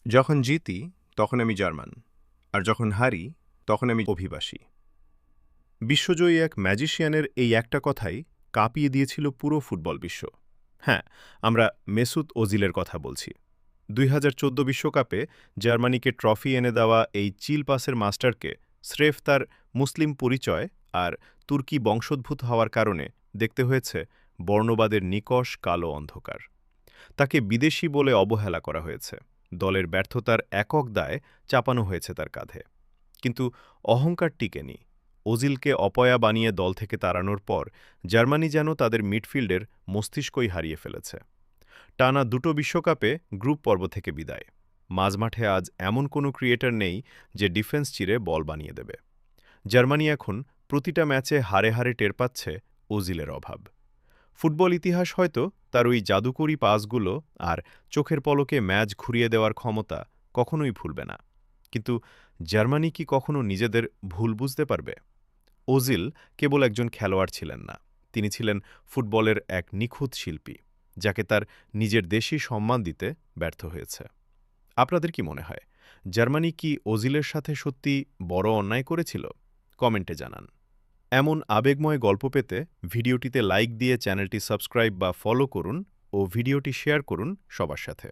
যখন জিতি তখন আমি জার্মান, আর যখন হারি তখন আমি অভিবাসী। বিশ্বজয়ী এক ম্যাজিশিয়ানের এই একটা কথাই কাঁপিয়ে দিয়েছিল পুরো ফুটবল বিশ্ব। হ্যাঁ, আমরা মেসুত ওজিলের কথা বলছি। ২০১৪ বিশ্বকাপে জার্মানিকে ট্রফি এনে দেওয়া এই চিল পাসের মাস্টারকে স্রেফ তার মুসলিম পরিচয় আর তুর্কি বংশোদ্ভূত হওয়ার কারণে দেখতে হয়েছে বর্ণবাদের নিকষ কালো অন্ধকার। তাকে বিদেশি বলে অবহেলা করা হয়েছে, দলের ব্যর্থতার একক দায় চাপানো হয়েছে তার কাঁধে। কিন্তু অহংকার টিকেনি। ওজিলকে অপয়া বানিয়ে দল থেকে তাড়ানোর পর জার্মানি যেন তাদের মিডফিল্ডের মস্তিষ্কই হারিয়ে ফেলেছে। টানা দুটো বিশ্বকাপে গ্রুপ পর্ব থেকে বিদায়। মাঝমাঠে আজ এমন কোনো ক্রিয়েটর নেই যে ডিফেন্স চিরে বল বানিয়ে দেবে। জার্মানি এখন প্রতিটা ম্যাচে হারে হারে টের পাচ্ছে ওজিলের অভাব। ফুটবল ইতিহাস হয়তো তার ওই জাদুকরি পাসগুলো আর চোখের পলকে ম্যাচ ঘুরিয়ে দেওয়ার ক্ষমতা কখনোই ভুলবে না। কিন্তু জার্মানি কি কখনো নিজেদের ভুল বুঝতে পারবে? ওজিল কেবল একজন খেলোয়াড় ছিলেন না, তিনি ছিলেন ফুটবলের এক নিখুঁত শিল্পী, যাকে তার নিজের দেশই সম্মান দিতে ব্যর্থ হয়েছে। আপনাদের কি মনে হয়, জার্মানি কি ওজিলের সাথে সত্যি বড় অন্যায় করেছিল? কমেন্টে জানান। এমন আবেগময় গল্প পেতে ভিডিওটিতে লাইক দিয়ে চ্যানেলটি সাবস্ক্রাইব বা ফলো করুন ও ভিডিওটি শেয়ার করুন সবার সাথে।